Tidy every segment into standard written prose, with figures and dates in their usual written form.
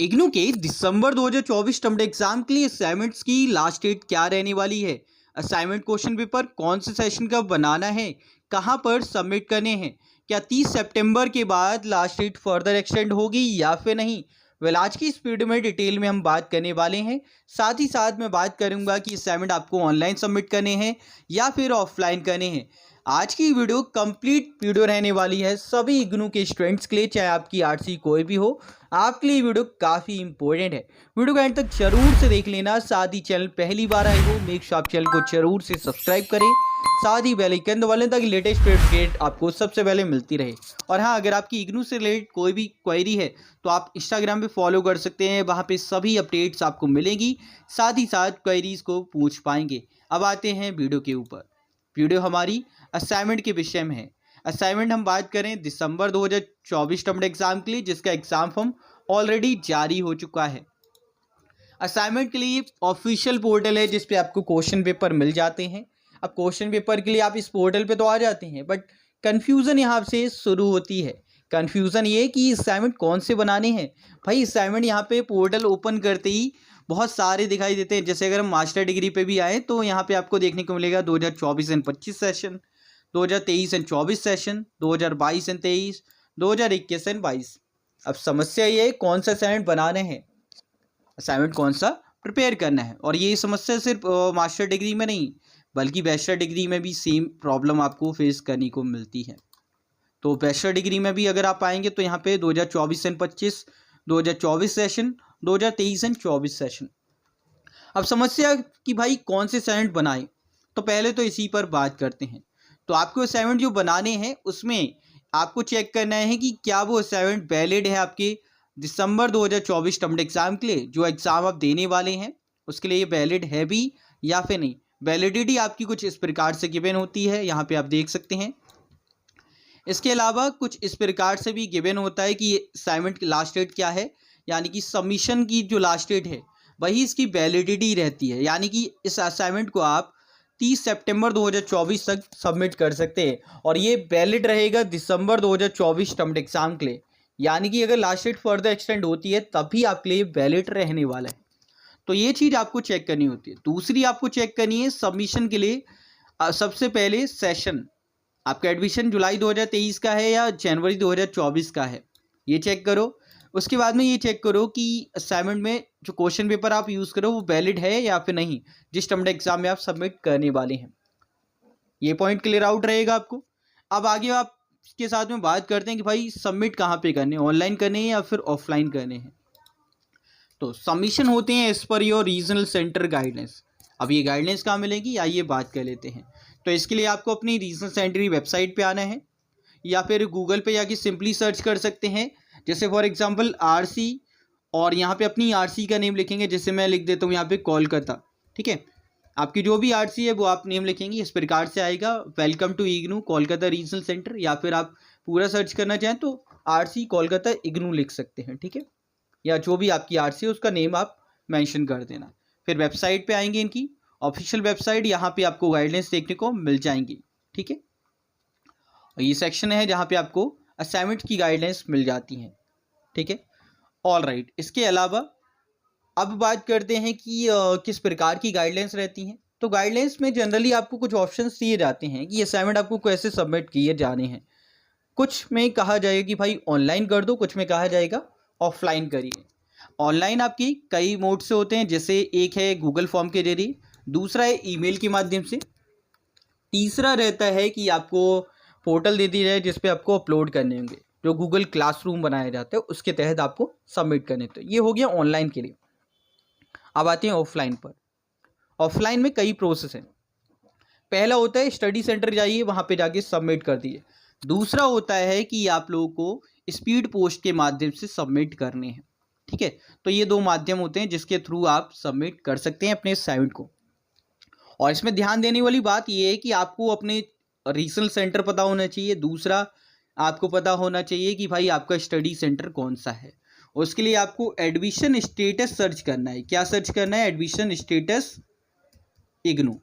इग्नू के दिसंबर 2024 term exam के लिए असाइनमेंट्स की लास्ट डेट क्या रहने वाली है। असाइनमेंट क्वेश्चन पेपर कौन से सेशन का बनाना है, कहां पर सबमिट करने हैं, क्या 30 सितंबर के बाद लास्ट डेट फर्दर एक्सटेंड होगी या फिर नहीं। वेल, आज की इस वीडियो में डिटेल में हम बात करने वाले हैं। साथ ही साथ मैं बात करूंगा कि असाइनमेंट आपको ऑनलाइन सबमिट करने हैं या फिर ऑफलाइन करने हैं। आज की वीडियो कंप्लीट वीडियो रहने वाली है सभी इग्नू के स्टूडेंट्स के लिए, चाहे आपकी आरसी कोई भी हो, आपके लिए वीडियो काफ़ी इंपॉर्टेंट है। वीडियो को एंड तक जरूर से देख लेना। साथ ही चैनल पहली बार आए हो, मेक श्योर आप चैनल को जरूर से सब्सक्राइब करें, साथ ही बेल आइकन दबा लें ताकि लेटेस्ट अपडेट आपको सबसे पहले मिलती रहे। और हाँ, अगर आपकी इग्नू से रिलेटेड कोई भी क्वेरी है तो आप इंस्टाग्राम पे फॉलो कर सकते हैं, वहाँ पे सभी अपडेट्स आपको मिलेंगी, साथ ही साथ क्वेरीज को पूछ पाएंगे। अब आते हैं वीडियो के ऊपर। वीडियो हमारी असाइनमेंट के विषय में है। असाइनमेंट हम बात करें दिसंबर 2024 टर्म एग्जाम के लिए, जिसका एग्जाम फॉर्म ऑलरेडी जारी हो चुका है। असाइनमेंट के लिए ऑफिशियल पोर्टल है जिस पे आपको क्वेश्चन पेपर मिल जाते हैं। अब क्वेश्चन पेपर के लिए आप इस पोर्टल पे तो आ जाते हैं, बट कन्फ्यूज़न यहाँ से शुरू होती है। कन्फ्यूज़न ये कि असाइनमेंट कौन से बनाने हैं। भाई, असाइनमेंट यहाँ पे पोर्टल ओपन करते ही बहुत सारे दिखाई देते हैं। जैसे अगर हम मास्टर डिग्री पे भी आए तो यहाँ पे आपको देखने को मिलेगा 2024 and 25 session, 2023 and 24 session, 2022 and 23, 2021 and 22। अब समस्या ये है कौन सा असाइनमेंट बनाने हैं, असाइनमेंट कौन सा प्रिपेयर करना है। और ये समस्या सिर्फ मास्टर डिग्री में नहीं बल्कि बैचलर डिग्री में भी सेम प्रॉब्लम आपको फेस करने को मिलती है। तो बैचलर डिग्री में भी अगर आप आएंगे तो यहाँ पे 2024 एंड 25, 2024 सेशन, 2023 एंड 24 सेशन। अब समस्या कि भाई कौन से असाइनमेंट बनाए, तो पहले तो इसी पर बात करते हैं। तो आपको असाइनमेंट जो बनाने हैं उसमें आपको चेक करना है कि क्या वो असाइनमेंट वैलिड है आपके दिसंबर 2024 टर्म एग्जाम के लिए। जो एग्ज़ाम आप देने वाले हैं उसके लिए ये वैलिड है भी या फिर नहीं। वैलिडिटी आपकी कुछ इस प्रकार से गिवन होती है, यहाँ पे आप देख सकते हैं। इसके अलावा कुछ इस प्रकार से भी गिवन होता है कि असाइनमेंट की लास्ट डेट क्या है, यानी कि सबमिशन की जो लास्ट डेट है वही इसकी वैलिडिटी रहती है। यानी कि इस असाइनमेंट को आप 30 सितंबर 2024 तक सबमिट कर सकते हैं और ये वैलिड रहेगा दिसंबर 2024 टर्म एग्जाम के लिए। यानी कि अगर लास्ट डेट फर्दर एक्सटेंड होती है तभी आपके लिए वैलिड रहने वाला है। तो ये चीज़ आपको चेक करनी होती है। दूसरी आपको चेक करनी है सबमिशन के लिए सबसे पहले सेशन आपका एडमिशन जुलाई 2023 का है या जनवरी 2024 का है, ये चेक करो। उसके बाद में ये चेक करो कि असाइनमेंट में जो क्वेश्चन पेपर आप यूज़ करो वो वैलिड है या फिर नहीं, जिस टर्म एग्जाम में आप सबमिट करने वाले हैं। ये पॉइंट क्लियर आउट रहेगा आपको। अब आगे आप इसके साथ में बात करते हैं कि भाई सबमिट कहाँ पे करने हैं, ऑनलाइन करने हैं या फिर ऑफलाइन करने हैं। तो सबमिशन होते हैं as per your regional centre guidelines. अब ये गाइडलाइंस कहाँ मिलेगी, आइए बात कर लेते हैं। तो इसके लिए आपको अपनी रीजनल सेंटर की वेबसाइट पे आना है या फिर गूगल पे जाके सिंपली सर्च कर सकते हैं। जैसे फॉर एग्जांपल आरसी, और यहाँ पे अपनी आरसी का नेम लिखेंगे। जैसे मैं लिख देता हूँ यहाँ पे कोलकाता, ठीक है। आपकी जो भी आरसी है वो आप नेम लिखेंगे, इस प्रकार से आएगा welcome to IGNOU Kolkata regional centre. या फिर आप पूरा सर्च करना चाहें तो आरसी कोलकाता इग्नू लिख सकते हैं, ठीक है। या जो भी आपकी आरसी है उसका नेम आप मेंशन कर देना। फिर वेबसाइट पे आएंगे, इनकी ऑफिशियल वेबसाइट, यहाँ पे आपको गाइडलाइंस देखने को मिल जाएंगी, ठीक है। और ये सेक्शन है जहाँ पे आपको असाइनमेंट की गाइडलाइंस मिल जाती हैं, ठीक है। ऑल राइट, इसके अलावा अब बात करते हैं कि किस प्रकार की गाइडलाइंस रहती हैं। तो गाइडलाइंस में जनरली आपको कुछ ऑप्शंस दिए जाते हैं कि असाइनमेंट आपको कैसे सबमिट किए जाने हैं। कुछ में कहा जाएगा कि भाई ऑनलाइन कर दो, कुछ में कहा जाएगा ऑफलाइन करिए। ऑनलाइन आपकी कई मोड से होते हैं, जैसे एक है गूगल फॉर्म के जरिए, दूसरा है ईमेल के माध्यम से, तीसरा रहता है कि आपको पोर्टल दे दिया जाए जिस पे आपको अपलोड करने होंगे, जो गूगल क्लासरूम बनाया जाता है उसके तहत आपको सबमिट करने। तो ये हो गया ऑनलाइन के लिए। अब आते हैं ऑफलाइन पर। ऑफलाइन में कई प्रोसेस हैं। पहला होता है स्टडी सेंटर जाइए, वहाँ पे जाके सबमिट कर दिए। दूसरा होता है कि आप लोगों को स्पीड पोस्ट के माध्यम से सबमिट करने हैं, ठीक है। तो ये दो माध्यम होते हैं जिसके थ्रू आप सबमिट कर सकते हैं अपने असाइनमेंट को। और इसमें ध्यान देने वाली बात ये है कि आपको अपने रीजनल सेंटर पता होना चाहिए। दूसरा, आपको पता होना चाहिए कि भाई आपका स्टडी सेंटर कौन सा है। उसके लिए आपको एडमिशन स्टेटस सर्च करना है। क्या सर्च करना है? एडमिशन स्टेटस इग्नू,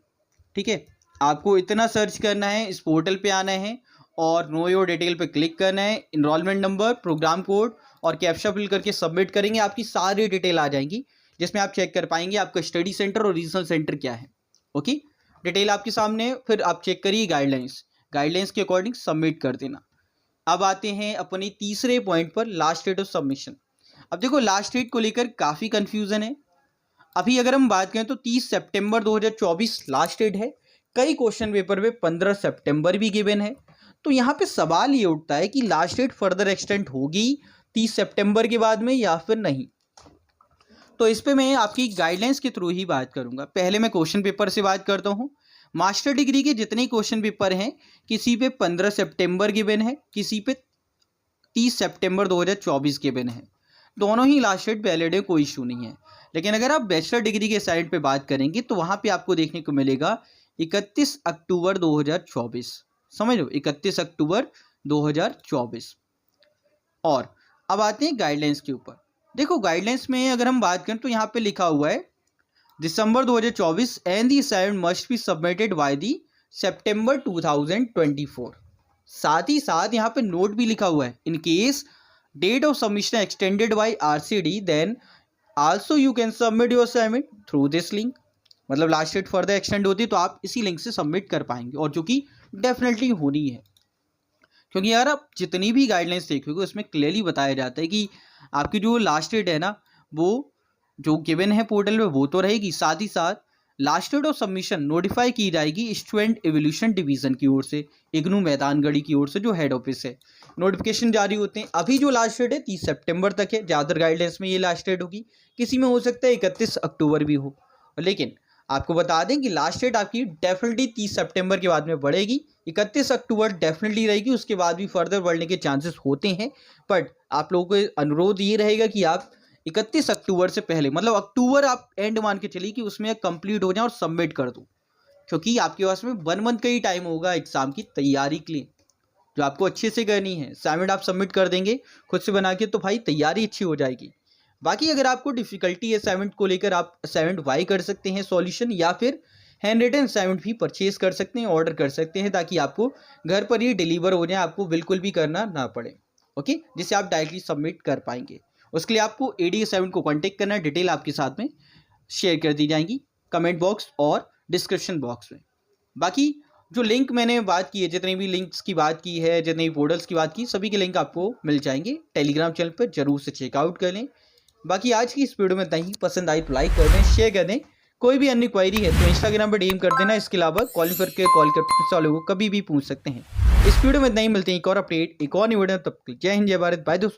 ठीक है। आपको इतना सर्च करना है, इस पोर्टल पे आना है और नो योर डिटेल पे क्लिक करना है। इनरोलमेंट नंबर, प्रोग्राम कोड और कैप्चा फिल करके सबमिट करेंगे, आपकी सारी डिटेल आ जाएंगी जिसमें आप चेक कर पाएंगे आपका स्टडी सेंटर और रीजनल सेंटर क्या है। ओके, डिटेल आपके सामने, फिर आप चेक करिए गाइडलाइंस के अकॉर्डिंग सबमिट कर देना। अब आते हैं अपने तीसरे पॉइंट पर, लास्ट डेट ऑफ सबमिशन। अब देखो लास्ट डेट को लेकर काफ़ी कन्फ्यूज़न है। अभी अगर हम बात करें तो 30 सितंबर 2024 लास्ट डेट है। कई क्वेश्चन पेपर में 15 सितंबर भी गिवन है। तो यहाँ पे सवाल ये उठता है कि लास्ट डेट फर्दर एक्सटेंड होगी 30 सितंबर के बाद में या फिर नहीं। तो इस पे मैं आपकी गाइडलाइंस के थ्रू ही बात करूँगा। पहले मैं क्वेश्चन पेपर से बात करता हूँ। मास्टर डिग्री के जितने क्वेश्चन पेपर हैं, किसी पे 15 सितंबर गिवन है, किसी पे 30 सितंबर 2024 गिवन है। दोनों ही लास्ट डेट वैलिड है, कोई इशू नहीं है। लेकिन अगर आप बैचलर डिग्री के साइड पे बात करेंगे तो वहाँ पे आपको देखने को मिलेगा 31 अक्टूबर 2024। समझ लो, 31 अक्टूबर 2024। और अब आते हैं गाइडलाइंस के ऊपर। देखो गाइडलाइंस में अगर हम बात करें तो यहाँ पे लिखा हुआ है दिसंबर 2024 and the assignment must be submitted by the September 2024। साथ ही साथ यहाँ पे नोट भी लिखा हुआ है, in case date of submission extended by RCD then also you can submit your assignment through this link. मतलब लास्ट डेट फर्दर एक्सटेंड होती है तो आप इसी लिंक से सबमिट कर पाएंगे, और जो कि डेफिनेटली होनी है। क्योंकि यार आप जितनी भी गाइडलाइंस देखोगे उसमें क्लियरली बताया जाता है कि आपकी जो लास्ट डेट है ना, वो जो गिवन है पोर्टल में वो तो रहेगी, साथ ही साथ last date of submission notify की जाएगी स्टूडेंट एवोल्यूशन डिवीजन की ओर से, इग्नू मैदानगढ़ी की ओर से जो हेड ऑफिस है। नोटिफिकेशन जारी होते हैं। अभी जो लास्ट डेट है 30 सितंबर तक है, ज़्यादातर गाइडलाइंस में ये लास्ट डेट होगी, किसी में हो सकता है 31 अक्टूबर भी हो। लेकिन आपको बता दें कि लास्ट डेट आपकी डेफिनेटली 30 सितंबर के बाद में बढ़ेगी, 31 अक्टूबर डेफिनेटली रहेगी, उसके बाद भी फर्दर बढ़ने के चांसेस होते हैं। बट आप लोगों को अनुरोध ये रहेगा कि आप 31 अक्टूबर से पहले, मतलब अक्टूबर आप एंड मान के चलिए कि उसमें कंप्लीट हो जाए और सबमिट कर दो, क्योंकि आपके पास में 1 मंथ का ही टाइम होगा एग्जाम की तैयारी के लिए, जो आपको अच्छे से करनी है। असाइनमेंट आप सबमिट कर देंगे खुद से बना के तो भाई तैयारी अच्छी हो जाएगी। बाकी अगर आपको डिफिकल्टी है असाइनमेंट को लेकर, आप असाइनमेंट बाई कर सकते हैं सॉल्यूशन, या फिर हैंड रिटन असाइनमेंट भी परचेज कर सकते हैं, ऑर्डर कर सकते हैं, ताकि आपको घर पर ही डिलीवर हो जाए, आपको बिल्कुल भी करना ना पड़े। ओके, जिससे आप डायरेक्टली सबमिट कर पाएंगे। उसके लिए आपको एडी असाइनमेंट को कांटेक्ट करना है, डिटेल आपके साथ में शेयर कर दी जाएंगी कमेंट बॉक्स और डिस्क्रिप्शन बॉक्स में। बाकी जो लिंक मैंने बात की है, जितने भी लिंक्स की बात की है, जितने भी पोर्टल्स की बात की, सभी के लिंक आपको मिल जाएंगे टेलीग्राम चैनल पर, जरूर से चेकआउट कर लें। बाकी आज की इस वीडियो में इतना ही। पसंद आई तो लाइक कर दें, शेयर कर दें। कोई भी अन्य क्वायरी है तो इंस्टाग्राम पर डीएम कर देना। इसके अलावा कॉल करके वालों को कभी भी पूछ सकते हैं। इस वीडियो में इतना ही, मिलते हैं एक और अपडेट एक और वीडियो, तब तक जय हिंद जय भारत, बाय दोस्तों।